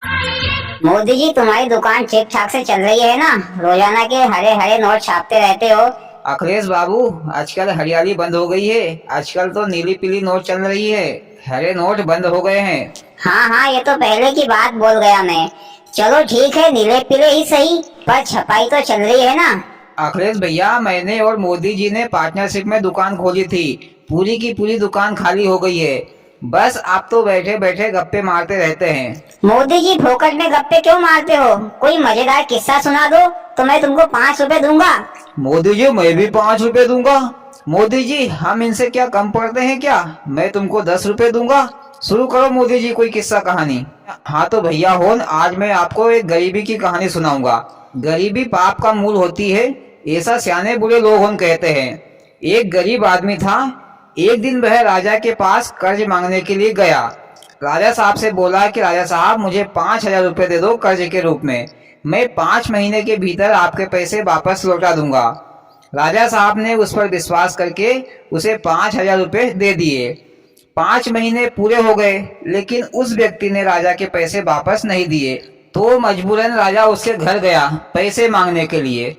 मोदी जी, तुम्हारी दुकान ठीक ठाक से चल रही है ना? रोजाना के हरे हरे नोट छापते रहते हो। अखिलेश बाबू, आजकल हरियाली बंद हो गई है। आजकल तो नीली पीली नोट चल रही है। हरे नोट बंद हो गए हैं। हाँ हाँ, ये तो पहले की बात बोल गया मैं। चलो ठीक है, नीले पीले ही सही, पर छपाई तो चल रही है ना? अखिलेश भैया, मैंने और मोदी जी ने पार्टनरशिप में दुकान खोली थी। पूरी की पूरी दुकान खाली हो गई है। बस आप तो बैठे बैठे गप्पे मारते रहते हैं। मोदी जी, फोकट में गप्पे क्यों मारते हो? कोई मजेदार किस्सा सुना दो तो मैं तुमको 5 रुपए दूंगा। मोदी जी, मैं भी 5 रुपए दूंगा। मोदी जी, हम इनसे क्या कम पड़ते हैं क्या? मैं तुमको 10 रुपए दूंगा। शुरू करो मोदी जी, कोई किस्सा कहानी। हाँ तो भैया होन, आज मैं आपको एक गरीबी की कहानी सुनाऊंगा। गरीबी पाप का मूल होती है, ऐसा सियाने बुरे लोग होन कहते हैं। एक गरीब आदमी था। एक दिन वह राजा के पास कर्ज मांगने के लिए गया। राजा साहब से बोला कि राजा साहब, मुझे 5,000 रुपए दे दो कर्ज के रूप में। मैं 5 महीने के भीतर आपके पैसे वापस लौटा दूंगा। राजा साहब ने उस पर विश्वास करके उसे 5,000 रुपए दे दिए। 5 महीने पूरे हो गए, लेकिन उस व्यक्ति ने राजा के पैसे वापस नहीं दिए। तो मजबूरन राजा उसके घर गया पैसे मांगने के लिए।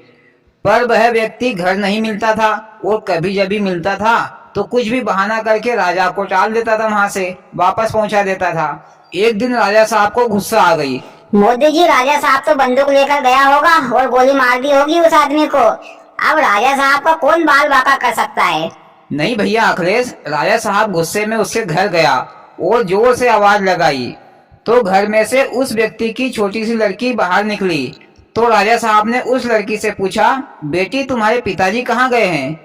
पर वह व्यक्ति घर नहीं मिलता था, और कभी जब भी मिलता था तो कुछ भी बहाना करके राजा को टाल देता था, वहां से वापस पहुंचा देता था। एक दिन राजा साहब को गुस्सा आ गई। मोदी जी, राजा साहब तो बंदूक लेकर गया होगा और गोली मार दी होगी उस आदमी को। अब राजा साहब का कौन बाल बाका कर सकता है? नहीं भैया अखिलेश, राजा साहब गुस्से में उसके घर गया और जोर से आवाज लगाई। तो घर में से उस व्यक्ति की छोटी सी लड़की बाहर निकली। तो राजा साहब ने उस लड़की से पूछा, बेटी तुम्हारे पिताजी कहाँ गए हैं?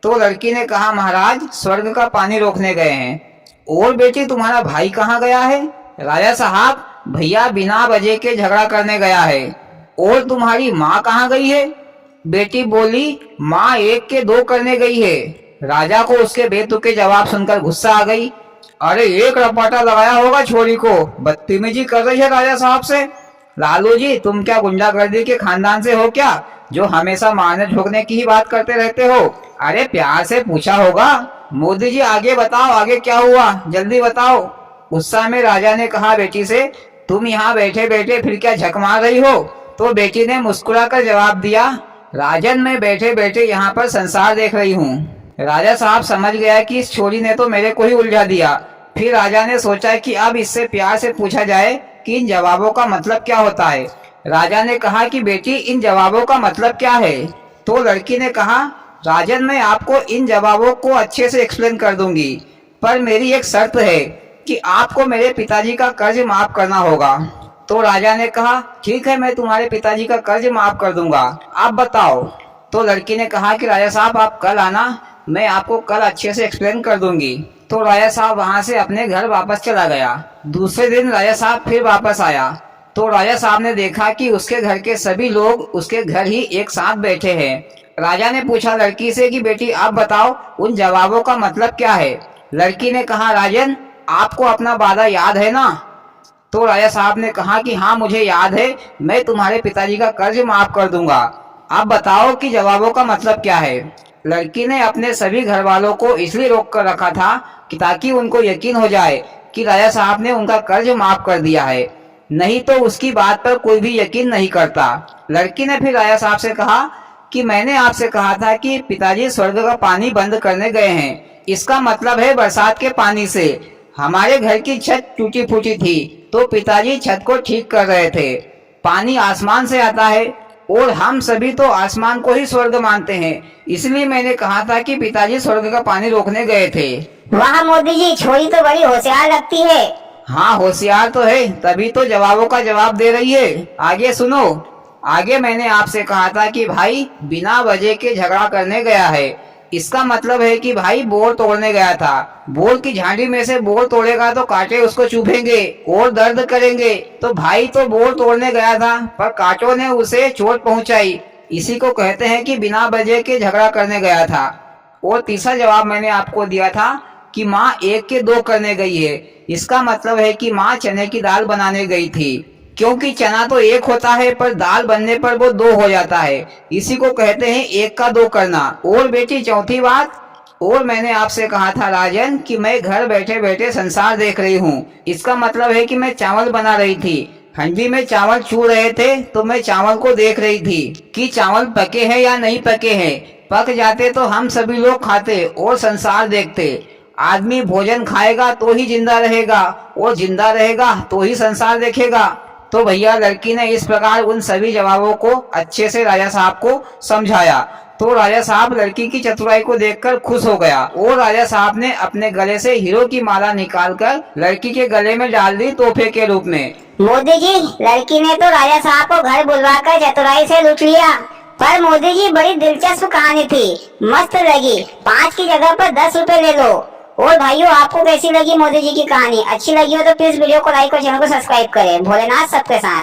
तो लड़की ने कहा, महाराज स्वर्ग का पानी रोकने गए हैं। और बेटी तुम्हारा भाई कहाँ गया है? राजा साहब, भैया बिना वजह के झगड़ा करने गया है। और तुम्हारी माँ कहाँ गई है? बेटी बोली, माँ एक के दो करने गई है। राजा को उसके बेतुके जवाब सुनकर गुस्सा आ गई। अरे एक रपाटा लगाया होगा छोरी को, बदतमीजी कर रही है राजा साहब से। लालू जी, तुम क्या गुंडागर्दी के खानदान से हो क्या, जो हमेशा मारने झोंकने की ही बात करते रहते हो? अरे प्यार से पूछा होगा। मोदी जी, आगे बताओ, आगे क्या हुआ, जल्दी बताओ। गुस्सा में राजा ने कहा बेटी से, तुम यहाँ बैठे बैठे फिर क्या झक मार रही हो? तो बेटी ने मुस्कुराकर जवाब दिया, राजन मैं बैठे बैठे यहाँ पर संसार देख रही हूँ। राजा साहब समझ गया कि इस छोरी ने तो मेरे को ही उलझा दिया। फिर राजा ने सोचा कि अब इससे प्यार से पूछा जाए कि इन जवाबों का मतलब क्या होता है। राजा ने कहा कि बेटी, इन जवाबों का मतलब क्या है? तो लड़की ने कहा, राजन मैं आपको इन जवाबों को अच्छे से एक्सप्लेन कर दूंगी, पर मेरी एक शर्त है कि आपको मेरे पिताजी का कर्ज माफ करना होगा। तो राजा ने कहा, ठीक है, मैं तुम्हारे पिताजी का कर्ज माफ कर दूंगा, आप बताओ। तो लड़की ने कहा कि राजा साहब आप कल आना, मैं आपको कल अच्छे से एक्सप्लेन कर दूंगी। तो राजा साहब वहां से अपने घर वापस चला गया। दूसरे दिन राजा साहब फिर वापस आया। तो राजा साहब ने देखा कि उसके घर के सभी लोग उसके घर ही एक साथ बैठे हैं। राजा ने पूछा लड़की से कि बेटी आप बताओ, उन जवाबों का मतलब क्या है? लड़की ने कहा, राजन आपको अपना वादा याद है ना? तो राजा साहब ने कहा कि हाँ मुझे याद है, मैं तुम्हारे पिताजी का कर्ज माफ कर दूंगा। अब बताओ कि जवाबों का मतलब क्या है? लड़की ने अपने सभी घर वालों को इसलिए रोक कर रखा था कि ताकि उनको यकीन हो जाए कि राजा साहब ने उनका कर्ज माफ कर दिया है, नहीं तो उसकी बात पर कोई भी यकीन नहीं करता। लड़की ने फिर राजा साहब से कहा कि मैंने आपसे कहा था कि पिताजी स्वर्ग का पानी बंद करने गए हैं, इसका मतलब है बरसात के पानी से। हमारे घर की छत टूटी फूटी थी, तो पिताजी छत को ठीक कर रहे थे। पानी आसमान से आता है और हम सभी तो आसमान को ही स्वर्ग मानते हैं, इसलिए मैंने कहा था कि पिताजी स्वर्ग का पानी रोकने गए थे। वाह मोदी जी, छोरी तो बड़ी होशियार लगती है। हाँ होशियार तो है, तभी तो जवाबों का जवाब दे रही है। आगे सुनो। आगे मैंने आपसे कहा था कि भाई बिना वजह के झगड़ा करने गया है, इसका मतलब है कि भाई बोर तोड़ने गया था। बोर की झाड़ी में से बोर तोड़ेगा तो कांटे उसको चुभेंगे और दर्द करेंगे। तो भाई तो बोर तोड़ने गया था, पर कांटों ने उसे चोट पहुंचाई। इसी को कहते हैं कि बिना वजह के झगड़ा करने गया था। और तीसरा जवाब मैंने आपको दिया था कि माँ एक के दो करने गई है, इसका मतलब है कि माँ चने की दाल बनाने गई थी, क्योंकि चना तो एक होता है पर दाल बनने पर वो दो हो जाता है। इसी को कहते हैं एक का दो करना। और बेटी चौथी बात, और मैंने आपसे कहा था राजन कि मैं घर बैठे बैठे संसार देख रही हूँ, इसका मतलब है कि मैं चावल बना रही थी। हंडी में चावल छू रहे थे तो मैं चावल को देख रही थी कि चावल पके हैं या नहीं पके हैं। पक जाते तो हम सभी लोग खाते और संसार देखते। आदमी भोजन खाएगा तो ही जिंदा रहेगा और जिंदा रहेगा तो ही संसार देखेगा। तो भैया लड़की ने इस प्रकार उन सभी जवाबों को अच्छे से राजा साहब को समझाया। तो राजा साहब लड़की की चतुराई को देखकर खुश हो गया और राजा साहब ने अपने गले से हीरो की माला निकालकर लड़की के गले में डाल दी तोहफे के रूप में। मोदी जी, लड़की ने तो राजा साहब को घर बुलवाकर चतुराई से लूट लिया। पर मोदी जी, बड़ी दिलचस्प कहानी थी, मस्त लगी। 5 की जगह पर 10 रुपए ले लो। और भाइयों, आपको कैसी लगी मोदी जी की कहानी? अच्छी लगी हो तो प्लीज वीडियो को लाइक और चैनल को सब्सक्राइब करें। भोलेनाथ सबके साथ।